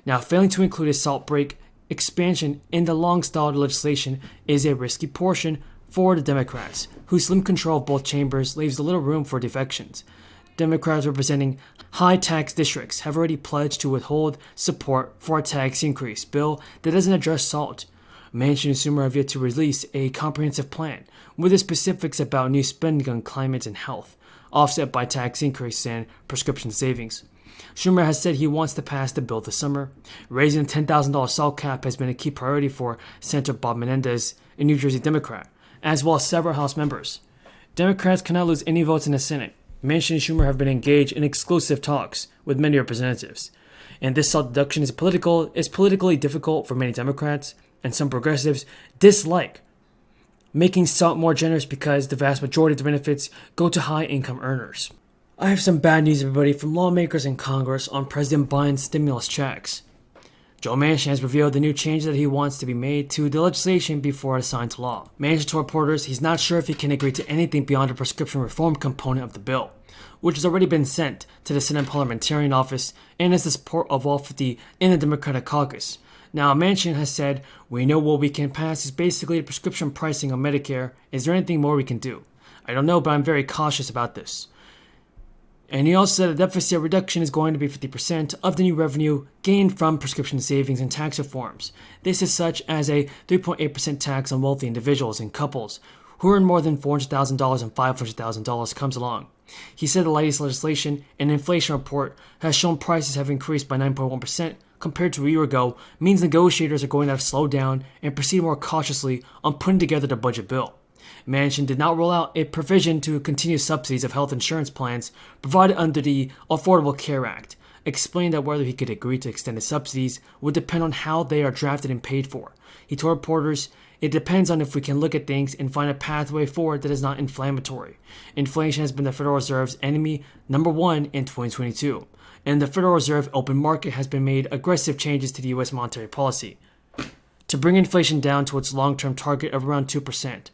Now, failing to include a SALT break expansion in the long-stalled legislation is a risky portion for the Democrats, whose slim control of both chambers leaves little room for defections. Democrats representing high-tax districts have already pledged to withhold support for a tax increase bill that doesn't address SALT. Manchin and Schumer have yet to release a comprehensive plan with the specifics about new spending on climate and health, offset by tax increases and prescription savings. Schumer has said he wants to pass the bill this summer. Raising the $10,000 SALT cap has been a key priority for Senator Bob Menendez, a New Jersey Democrat, as well as several House members. Democrats cannot lose any votes in the Senate. Manchin and Schumer have been engaged in exclusive talks with many representatives. And this SALT deduction is politically difficult for many Democrats, and some progressives dislike making SALT more generous because the vast majority of the benefits go to high-income earners. I have some bad news, everybody, from lawmakers in Congress on President Biden's stimulus checks. Joe Manchin has revealed the new changes that he wants to be made to the legislation before it's signed to law. Manchin told reporters he's not sure if he can agree to anything beyond the prescription reform component of the bill, which has already been sent to the Senate Parliamentarian Office and has the support of all 50 in the Democratic caucus. Now, Manchin has said, "We know what we can pass is basically the prescription pricing on Medicare. Is there anything more we can do? I don't know, but I'm very cautious about this." And he also said the deficit reduction is going to be 50% of the new revenue gained from prescription savings and tax reforms. This is such as a 3.8% tax on wealthy individuals and couples who earn more than $400,000 and $500,000 comes along. He said the latest legislation and inflation report has shown prices have increased by 9.1% compared to a year ago, means negotiators are going to have to slow down and proceed more cautiously on putting together the budget bill. Manchin did not roll out a provision to continue subsidies of health insurance plans provided under the Affordable Care Act, explained that whether he could agree to extended subsidies would depend on how they are drafted and paid for. He told reporters, "It depends on if we can look at things and find a pathway forward that is not inflammatory. Inflation has been the Federal Reserve's enemy number one in 2022, and the Federal Reserve open market has been made aggressive changes to the U.S. monetary policy to bring inflation down to its long-term target of around 2%.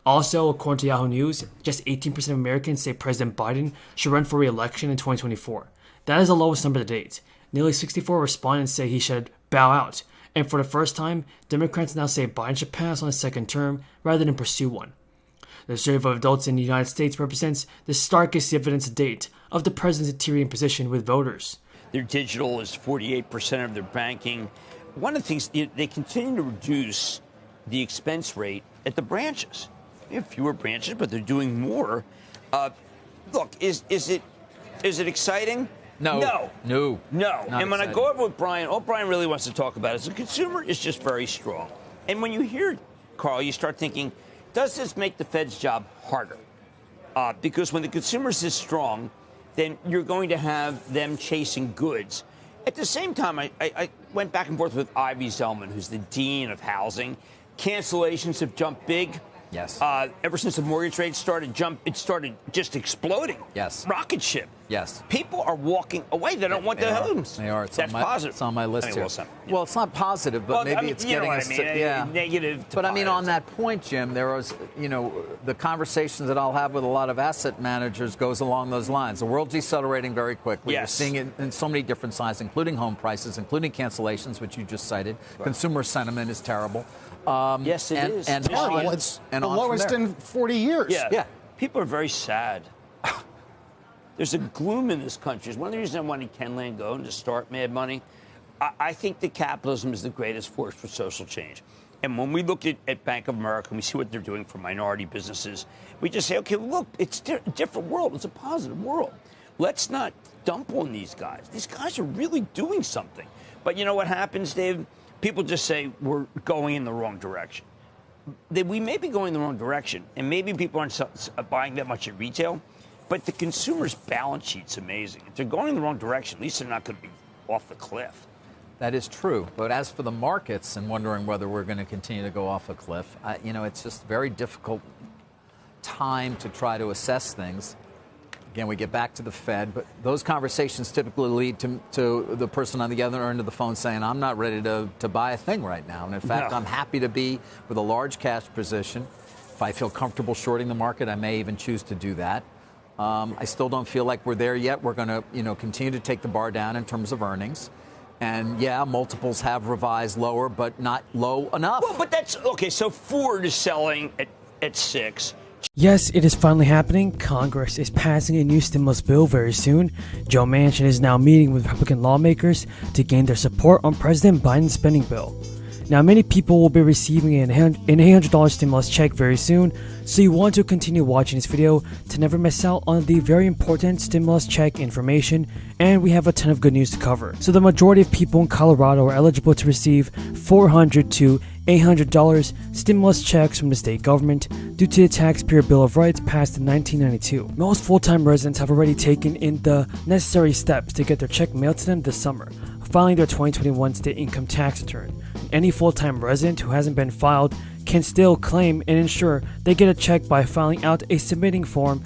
Also, according to Yahoo News, just 18% of Americans say President Biden should run for re-election in 2024. That is the lowest number to date. Nearly 64 respondents say he should bow out. And for the first time, Democrats now say Biden should pass on a second term rather than pursue one. The survey of adults in the United States represents the starkest evidence to date of the president's deteriorating position with voters. Their digital is 48% of their banking. One of the things, they continue to reduce the expense rate at the branches. They have fewer branches, but they're doing more. Look, is it exciting? No. And when exciting. I go over with Brian, all Brian really wants to talk about is the consumer is just very strong. And when you hear Carl, you start thinking, does this make the Fed's job harder? Because when the consumer is strong, then you're going to have them chasing goods. At the same time, I went back and forth with Ivy Zellman, who's the dean of housing. Cancellations have jumped big. Yes. Ever since the mortgage rate started just exploding. Yes. Rocket ship. Yes. People are walking away. They don't want their homes. They are. That's positive. It's on my list here. Well, it's not positive, but maybe it's getting us to negative. But I mean, on that point, Jim, there was, the conversations that I'll have with a lot of asset managers goes along those lines. The world's decelerating very quickly. Yes. We're seeing it in so many different sides, including home prices, including cancellations, which you just cited. Right. Consumer sentiment is terrible. Yes, it is. And it's the lowest in 40 years. Yeah. People are very sad. There's a gloom in this country. It's one of the reasons I wanted Ken Langone to start Mad Money. I think that capitalism is the greatest force for social change. And when we look at Bank of America and we see what they're doing for minority businesses, we just say, okay, look, it's a different world. It's a positive world. Let's not dump on these guys. These guys are really doing something. But you know what happens, Dave? People just say we're going in the wrong direction. We may be going in the wrong direction, and maybe people aren't buying that much at retail, but the consumer's balance sheet's amazing. If they're going in the wrong direction, at least they're not going to be off the cliff. That is true. But as for the markets and wondering whether we're going to continue to go off a cliff, it's just very difficult time to try to assess things. Again, we get back to the Fed, but those conversations typically lead to the person on the other end of the phone saying, I'm not ready to buy a thing right now. And in fact, I'm happy to be with a large cash position. If I feel comfortable shorting the market, I may even choose to do that. I still don't feel like we're there yet. We're going to, continue to take the bar down in terms of earnings. And yeah, multiples have revised lower, but not low enough. Well, but that's okay. So Ford is selling at 6. Yes, it is finally happening. Congress is passing a new stimulus bill very soon. Joe Manchin is now meeting with Republican lawmakers to gain their support on President Biden's spending bill. Now, many people will be receiving an $800 stimulus check very soon, so you want to continue watching this video to never miss out on the very important stimulus check information, and we have a ton of good news to cover. So the majority of people in Colorado are eligible to receive $400 to $800 stimulus checks from the state government due to the Taxpayer Bill of Rights passed in 1992. Most full-time residents have already taken in the necessary steps to get their check mailed to them this summer, filing their 2021 state income tax return. Any full-time resident who hasn't been filed can still claim and ensure they get a check by filing out a submitting form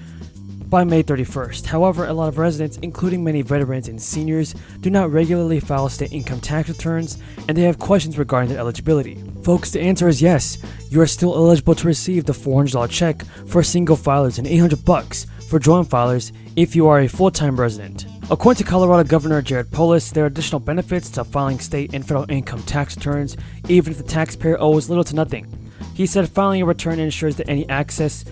by May 31st. However, a lot of residents, including many veterans and seniors, do not regularly file state income tax returns, and they have questions regarding their eligibility. Folks, the answer is yes. You are still eligible to receive the $400 check for single filers and $800 for joint filers if you are a full-time resident. According to Colorado Governor Jared Polis, there are additional benefits to filing state and federal income tax returns, even if the taxpayer owes little to nothing. He said filing a return ensures that any excess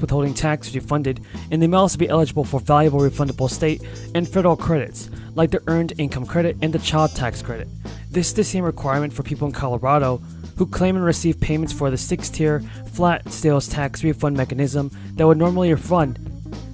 withholding tax is refunded, and they may also be eligible for valuable refundable state and federal credits, like the Earned Income Credit and the Child Tax Credit. This is the same requirement for people in Colorado who claim and receive payments for the 6-tier flat sales tax refund mechanism that would normally refund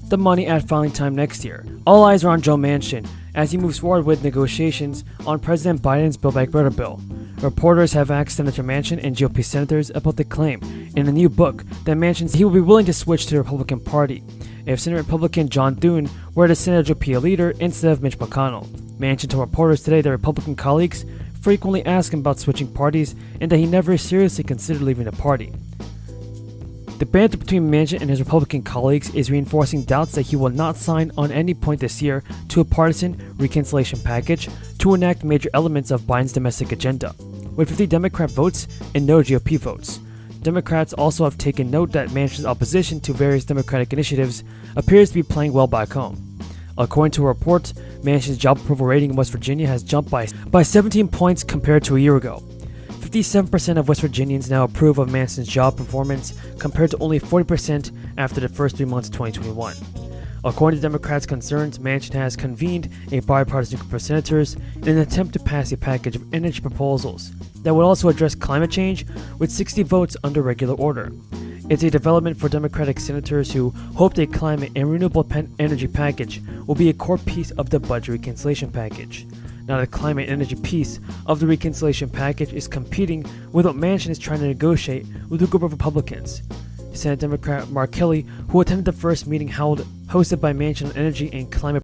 the money at filing time next year. All eyes are on Joe Manchin as he moves forward with negotiations on President Biden's Build Back Better bill. Reporters have asked Senator Manchin and GOP senators about the claim in a new book that Manchin he will be willing to switch to the Republican Party if Senate Republican John Thune were the Senate GOP leader instead of Mitch McConnell. Manchin told reporters today that Republican colleagues frequently ask him about switching parties and that he never seriously considered leaving the party. The banter between Manchin and his Republican colleagues is reinforcing doubts that he will not sign on any point this year to a partisan reconciliation package to enact major elements of Biden's domestic agenda, with 50 Democrat votes and no GOP votes. Democrats also have taken note that Manchin's opposition to various Democratic initiatives appears to be playing well back home. According to a report, Manchin's job approval rating in West Virginia has jumped by 17 points compared to a year ago. 57% of West Virginians now approve of Manchin's job performance, compared to only 40% after the first 3 months of 2021. According to Democrats' concerns, Manchin has convened a bipartisan group of senators in an attempt to pass a package of energy proposals that would also address climate change with 60 votes under regular order. It's a development for Democratic senators who hope a climate and renewable energy package will be a core piece of the budget reconciliation package. Now, the climate and energy piece of the reconciliation package is competing with what Manchin is trying to negotiate with a group of Republicans. Senate Democrat Mark Kelly, who attended the first meeting hosted by Manchin on energy and climate